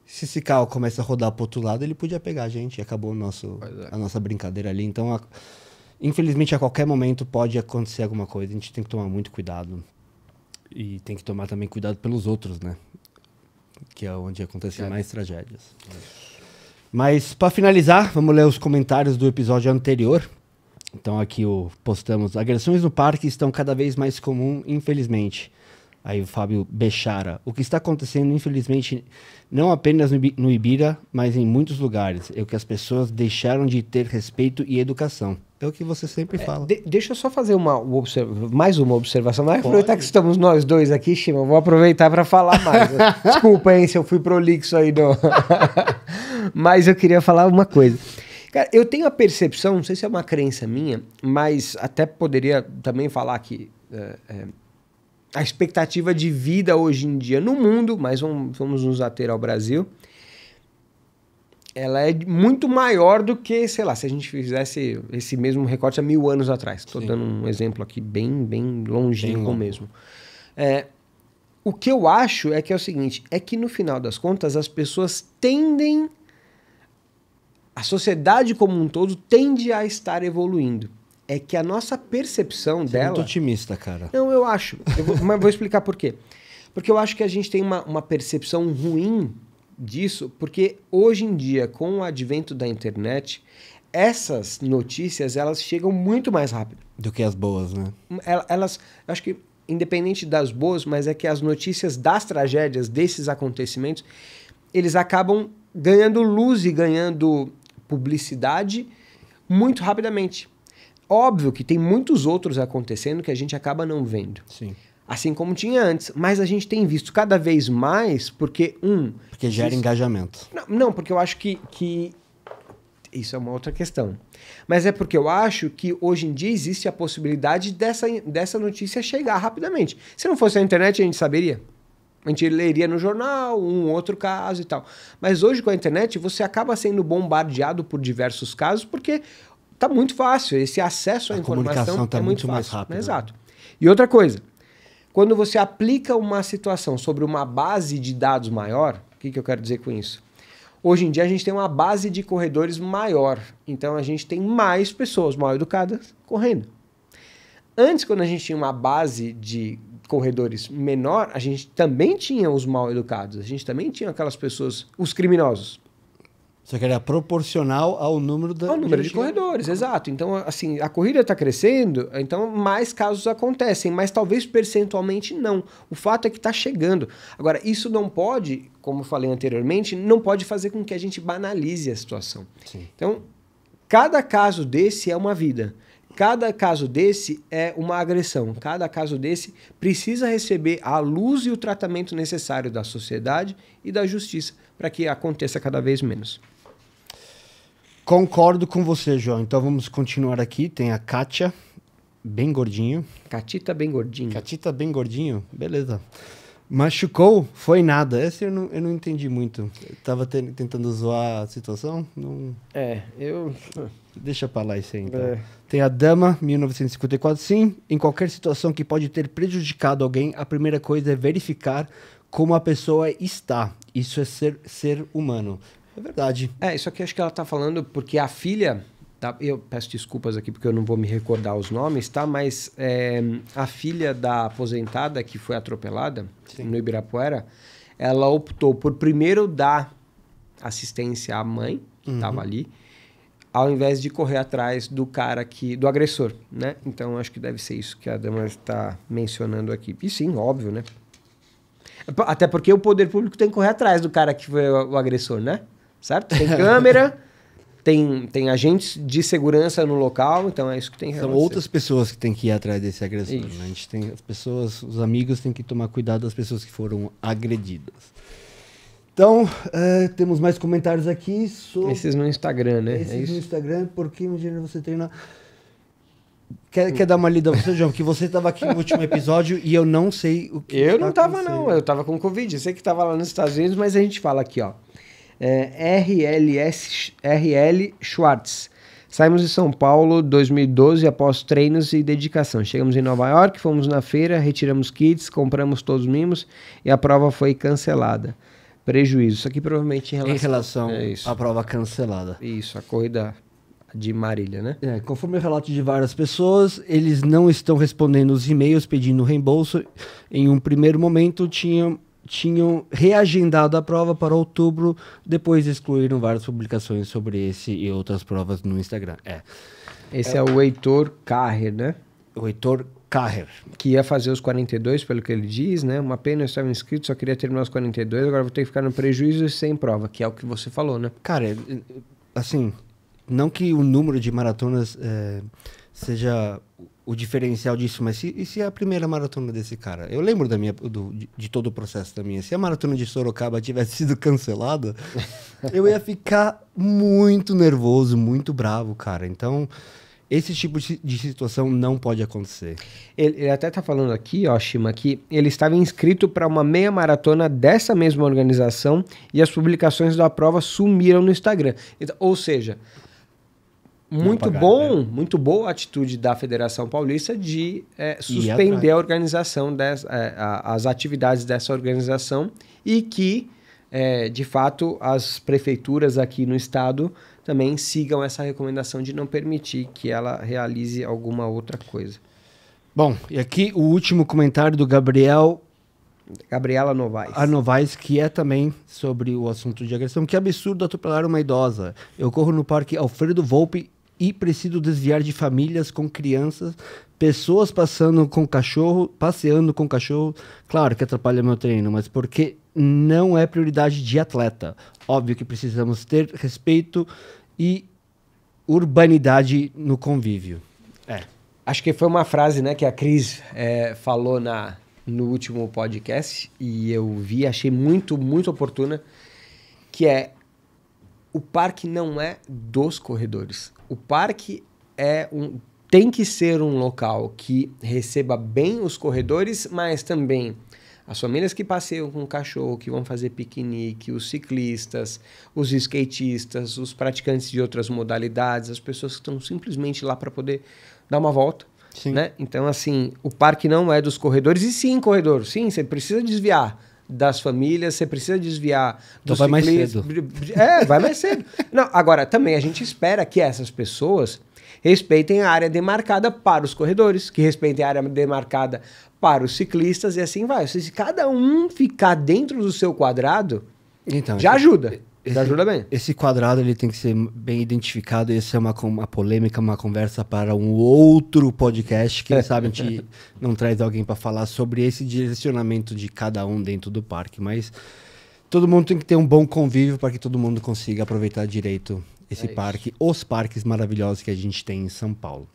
se esse carro começa a rodar para o outro lado, ele podia pegar a gente e acabou a nossa brincadeira ali. Então, infelizmente, a qualquer momento pode acontecer alguma coisa. A gente tem que tomar muito cuidado. E tem que tomar também cuidado pelos outros, né? Que é onde acontecem mais tragédias. Mas, para finalizar, vamos ler os comentários do episódio anterior. Então, aqui postamos: agressões no parque estão cada vez mais comuns, infelizmente. Aí o Fábio Bechara: o que está acontecendo, infelizmente, não apenas no Ibira, mas em muitos lugares. É o que as pessoas deixaram de ter respeito e educação. É o que você sempre fala. Deixa eu só fazer mais uma observação. Vai aproveitar que estamos nós dois aqui, Shima. Vou aproveitar para falar mais. Desculpa, hein, se eu fui prolixo aí. Mas eu queria falar uma coisa. Cara, eu tenho a percepção, não sei se é uma crença minha, mas até poderia também falar que a expectativa de vida hoje em dia no mundo, mas vamos nos ater ao Brasil, ela é muito maior do que, sei lá, se a gente fizesse esse mesmo recorte há 1000 anos atrás. Estou dando um exemplo aqui bem longínquo mesmo. O que eu acho é que é o seguinte, é que no final das contas as pessoas tendem, a sociedade como um todo tende a estar evoluindo. É que a nossa percepção dela... Você é muito otimista, cara. Não, eu acho. Mas vou explicar por quê. Porque eu acho que a gente tem uma percepção ruim disso, porque hoje em dia, com o advento da internet, essas notícias, elas chegam muito mais rápido. Do que as boas, né? Elas, acho que, independente das boas, mas é que as notícias das tragédias, desses acontecimentos, eles acabam ganhando luz e ganhando publicidade muito rapidamente. Óbvio que tem muitos outros acontecendo que a gente acaba não vendo. Sim. Assim como tinha antes. Mas a gente tem visto cada vez mais porque, Porque gera engajamento. Não, porque eu acho que isso é uma outra questão. Mas é porque eu acho que hoje em dia existe a possibilidade dessa notícia chegar rapidamente. Se não fosse a internet, a gente saberia. A gente leria no jornal, um outro caso e tal. Mas hoje com a internet, você acaba sendo bombardeado por diversos casos porque tá muito fácil. Esse acesso à informação tá é muito mais fácil. rápido. Exato. E outra coisa, quando você aplica uma situação sobre uma base de dados maior, o que eu quero dizer com isso? Hoje em dia a gente tem uma base de corredores maior, então a gente tem mais pessoas mal educadas correndo. Antes, quando a gente tinha uma base de corredores menor, a gente também tinha os mal educados, a gente também tinha aquelas pessoas, os criminosos. Só que era proporcional ao número Ao número de corredores, exato. Então, assim, a corrida está crescendo, então mais casos acontecem, mas talvez percentualmente não. O fato é que está chegando. Agora, isso não pode, como eu falei anteriormente, não pode fazer com que a gente banalize a situação. Sim. Então, cada caso desse é uma vida. Cada caso desse é uma agressão. Cada caso desse precisa receber a luz e o tratamento necessário da sociedade e da justiça para que aconteça cada vez menos. Concordo com você, João. Então vamos continuar aqui. Tem a Kátia, bem gordinho. Catita bem gordinho. Catita bem gordinho? Beleza. Machucou? Foi nada. Esse eu não entendi muito. Eu tava tentando zoar a situação? Não... eu... Deixa pra lá isso aí, então. Tem a Dama, 1954. Sim, em qualquer situação que pode ter prejudicado alguém, a primeira coisa é verificar como a pessoa está. Isso é ser humano. É verdade. Isso aqui acho que ela tá falando porque a filha... Tá, eu peço desculpas aqui porque eu não vou me recordar os nomes, tá? Mas a filha da aposentada que foi atropelada no Ibirapuera, ela optou por primeiro dar assistência à mãe, que estava ali, ao invés de correr atrás do cara do agressor, né? Então acho que deve ser isso que a Dama está mencionando aqui. E sim, óbvio, né? Até porque o poder público tem que correr atrás do cara que foi o agressor, né? Certo? Tem câmera... Tem agentes de segurança no local, então é isso que tem que acontecer. São outras pessoas que têm que ir atrás desse agressor. Né? A gente tem as pessoas, os amigos têm que tomar cuidado das pessoas que foram agredidas. Então, temos mais comentários aqui sobre... Esses no Instagram, né? Esses no Instagram, porque imagina você treina... Quer dar uma lida a você, João? Porque você estava aqui no último episódio e eu não sei o que Eu não estava, não. Eu estava com Covid. Eu sei que estava lá nos Estados Unidos, mas a gente fala aqui, ó. RL Schwartz. Saímos de São Paulo 2012 após treinos e dedicação. Chegamos em Nova York, fomos na feira, retiramos kits, compramos todos os mimos e a prova foi cancelada. Prejuízo. Isso aqui provavelmente em relação à prova cancelada. Isso, a corrida de Marília, né? Conforme o relato de várias pessoas, eles não estão respondendo os e-mails pedindo reembolso. Em um primeiro momento tinham reagendado a prova para outubro, depois excluíram várias publicações sobre esse e outras provas no Instagram. Esse é o Heitor Carrer, né? O Heitor Carrer. Que ia fazer os 42, pelo que ele diz, né? Uma pena, eu estava inscrito, só queria terminar os 42, agora vou ter que ficar no prejuízo e sem prova, que é o que você falou, né? Cara, assim, não que o número de maratonas seja... o diferencial disso, mas e se é a primeira maratona desse cara? Eu lembro de todo o processo da minha. Se a maratona de Sorocaba tivesse sido cancelada, eu ia ficar muito nervoso, muito bravo, cara. Então, esse tipo de situação não pode acontecer. Ele até tá falando aqui, ó, Shima, que ele estava inscrito para uma meia maratona dessa mesma organização e as publicações da prova sumiram no Instagram. Então, ou seja... Muito boa a atitude da Federação Paulista de suspender a organização, as atividades dessa organização e que, de fato, as prefeituras aqui no estado também sigam essa recomendação de não permitir que ela realize alguma outra coisa. Bom, e aqui o último comentário do Gabriela Novaes. A Novaes, que é também sobre o assunto de agressão. Que absurdo atropelar uma idosa. Eu corro no Parque Alfredo Volpi e preciso desviar de famílias com crianças pessoas passeando com cachorro, claro que atrapalha meu treino, mas porque não é prioridade de atleta. Óbvio que precisamos ter respeito e urbanidade no convívio. Acho que foi uma frase, né, que a Cris falou no último podcast e eu vi, achei muito, muito oportuna, que é: o parque não é dos corredores. O parque tem que ser um local que receba bem os corredores, mas também as famílias que passeiam com o cachorro, que vão fazer piquenique, os ciclistas, os skatistas, os praticantes de outras modalidades, as pessoas que estão simplesmente lá para poder dar uma volta. Sim. Né? Então, assim, o parque não é dos corredores. E sim, corredor, sim, você precisa desviar das famílias, você precisa desviar dos vai mais ciclistas. cedo. Vai mais cedo. Não, agora, também a gente espera que essas pessoas respeitem a área demarcada para os corredores, que respeitem a área demarcada para os ciclistas e assim vai. Se cada um ficar dentro do seu quadrado, Então, já ajuda. Já ajuda bem. Esse quadrado ele tem que ser bem identificado. Isso é uma polêmica, uma conversa para um outro podcast. Quem sabe a gente não traz alguém para falar sobre esse direcionamento de cada um dentro do parque. Mas todo mundo tem que ter um bom convívio para que todo mundo consiga aproveitar direito esse parque, os parques maravilhosos que a gente tem em São Paulo.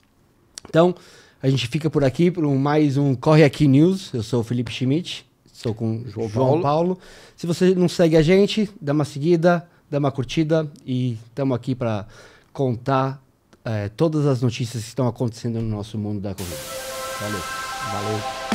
Então, a gente fica por aqui para mais um Corre Aqui News. Eu sou o Felipe Schmidt. Estou com o João Paulo. Se você não segue a gente, dá uma seguida, dá uma curtida e estamos aqui para contar todas as notícias que estão acontecendo no nosso mundo da corrida. Valeu.